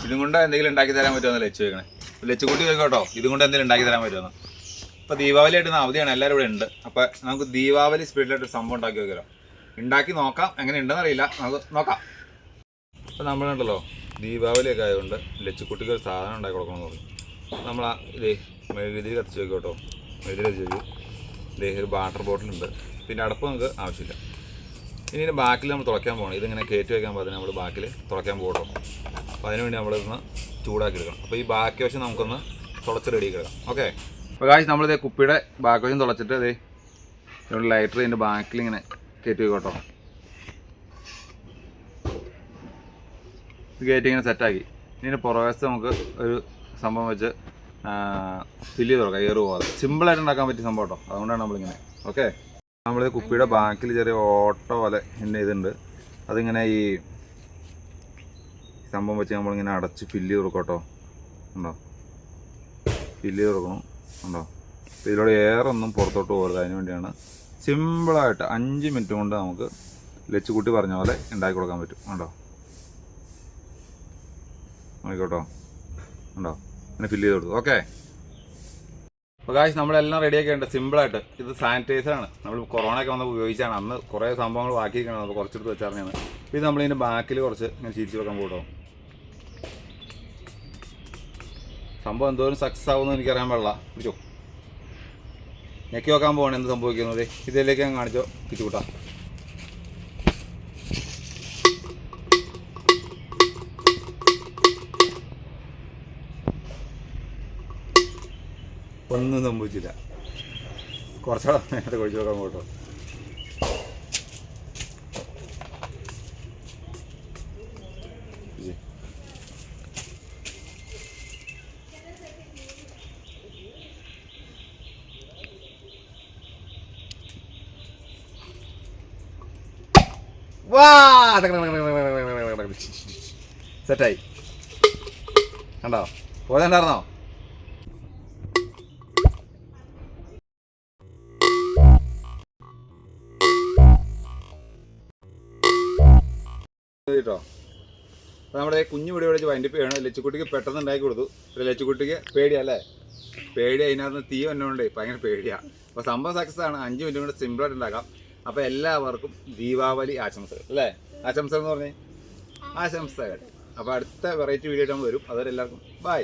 ഇതും കൊണ്ട് എന്തെങ്കിലും ഉണ്ടാക്കി തരാൻ പറ്റുമെന്ന് ലച്ചു ചോദിക്കണേ. ലച്ചുകുട്ടി ചോദിക്കോട്ടോ, ഇതും കൊണ്ട് എന്തെങ്കിലും ഉണ്ടാക്കി തരാൻ പറ്റുമെന്ന്. ഇപ്പോൾ ദീപാവലി ആയിട്ട് അവധിയാണ്, എല്ലാവരും ഇവിടെ ഉണ്ട്. അപ്പോൾ നമുക്ക് ദീപാവലി സ്പീഡിലായിട്ട് ഒരു സംഭവം ഉണ്ടാക്കി വെക്കാലോ. ഉണ്ടാക്കി നോക്കാം, എങ്ങനെ ഉണ്ടെന്ന് അറിയില്ല, നമുക്ക് നോക്കാം. അപ്പോൾ നമ്മളുണ്ടല്ലോ ദീപാവലിയൊക്കെ ആയതുകൊണ്ട് ലച്ചുകുട്ടിക്ക് ഒരു സാധനം ഉണ്ടാക്കി കൊടുക്കണമെന്ന് പറഞ്ഞു. നമ്മൾ ഇതേ മെഴുകുതിരി കത്തിച്ച് വെക്കോട്ടോ. മെഴുകുതിരി കത്തിച്ച് വെക്കും. ഇതേ ഒരു വാട്ടർ ബോട്ടിലുണ്ട്. പിന്നെ അടപ്പ് നമുക്ക് ആവശ്യമില്ല. ഇനി ഇതിൻ്റെ ബാക്കിൽ നമ്മൾ തുളയ്ക്കാൻ പോകണം. ഇതിങ്ങനെ കയറ്റി വയ്ക്കാൻ പാകത്തിന് നമ്മൾ ബാക്കിൽ തുളയ്ക്കാൻ പോകട്ടോ. അപ്പോൾ അതിനുവേണ്ടി നമ്മളിതൊന്ന് ചൂടാക്കി എടുക്കണം. അപ്പോൾ ഈ ബാക്കി വശം നമുക്കൊന്ന് തുളച്ച് റെഡിയാക്കി എടുക്കാം. ഓക്കെ. അപ്പോൾ കാശ് നമ്മളിതേ കുപ്പിയുടെ ബാക്കി വശം തുളച്ചിട്ട് അതേ ഇവിടെ ലൈറ്റർ ഇതിൻ്റെ ബാക്കിൽ ഇങ്ങനെ കയറ്റി വെക്കോട്ടോ. ഇത് കയറ്റി ഇങ്ങനെ സെറ്റാക്കി ഇതിൻ്റെ പുറവശത്ത് നമുക്ക് ഒരു സംഭവം വെച്ച് ഫില്ല് ചെയ്ത് തുറക്കാം, എയർ പോകാതെ. സിമ്പിളായിട്ട് ഉണ്ടാക്കാൻ പറ്റിയ സംഭവം കേട്ടോ. അതുകൊണ്ടാണ് നമ്മളിങ്ങനെ. ഓക്കെ. നമ്മളിത് കുപ്പിയുടെ ബാക്കിൽ ചെറിയ ഓട്ടോ പോലെ ഇന്ന ഇതുണ്ട്. അതിങ്ങനെ ഈ സംഭവം വെച്ച് നമ്മളിങ്ങനെ അടച്ച് ഫില്ല് ചെയ്ത് കൊടുക്കട്ടോ. ഉണ്ടോ? ഫില്ല് ചെയ്ത് കൊടുക്കണം. ഉണ്ടോ? അപ്പോൾ ഇതിലൂടെ എയറൊന്നും പുറത്തോട്ട് പോകരുത്. അതിന് വേണ്ടിയാണ് സിമ്പിളായിട്ട് 5 മിനിറ്റ് കൊണ്ട് നമുക്ക് ലച്ചുകുട്ടി പറഞ്ഞ പോലെ ഉണ്ടാക്കി കൊടുക്കാൻ പറ്റും. ഉണ്ടോ? നോക്കിക്കോട്ടോ. ഉണ്ടോ? അങ്ങനെ ഫില്ല് ചെയ്ത് കൊടുത്തു. ഓക്കെ. അപ്പോൾ കാശ് നമ്മളെല്ലാം റെഡിയാക്കി ഉണ്ട് സിമ്പിളായിട്ട്. ഇത് സാനിറ്റൈസറാണ്, നമ്മൾ കൊറോണയൊക്കെ വന്ന് ഉപയോഗിച്ചാണ്. അന്ന് കുറേ സംഭവങ്ങൾ ബാക്കിയിരിക്കണം, അപ്പോൾ കുറച്ചെടുത്ത് വെച്ചറിഞ്ഞാണ്. ഇത് നമ്മളിതിൻ്റെ ബാക്കിൽ കുറച്ച് ഇങ്ങനെ ചീരിച്ച് വെക്കാൻ പോകട്ടോ. സംഭവം എന്തോരം സക്സസ് ആവുമെന്ന് എനിക്കറിയാൻ പാടില്ല. പിടിച്ചോ, ഞെക്കി വെക്കാൻ പോകണം എന്ത് സംഭവിക്കുന്നത്. ഇതിലേക്ക് ഞാൻ കാണിച്ചോ പിച്ചു കൂട്ടാം. ഒന്നും സംഭവിച്ചില്ല. കുറച്ചുകൂടെ നേരത്തെ കൊഴിച്ച് നോക്കാൻ പോട്ടോ. വാ സെറ്റായി. കണ്ടോ? പോയതുണ്ടായിരുന്നോ? കേട്ടോ. അപ്പോൾ നമ്മുടെ കുഞ്ഞു വീഡിയോ വിളിച്ച് വൈൻഡപ്പ് ചെയ്യണം. ലച്ചുകുട്ടിക്ക് പെട്ടെന്ന് ഉണ്ടാക്കി കൊടുത്തു. ലച്ചുകുട്ടിക്ക് പേടിയല്ലേ? പേടി അതിനകത്ത് തീ വന്നുകൊണ്ട് ഭയങ്കര പേടിയാണ്. അപ്പോൾ സംഭവം സക്സസ് ആണ്. 5 മിനിറ്റ് കൊണ്ട് സിമ്പിളായിട്ട് ഉണ്ടാക്കാം. അപ്പോൾ എല്ലാവർക്കും ദീപാവലി ആശംസകൾ അല്ലേ? ആശംസകൾ എന്ന് പറഞ്ഞേ ആശംസകൾ. അപ്പോൾ അടുത്ത വെറൈറ്റി വീഡിയോ ആയിട്ട് നമ്മൾ വരും. അതുവരെ എല്ലാവർക്കും ബൈ.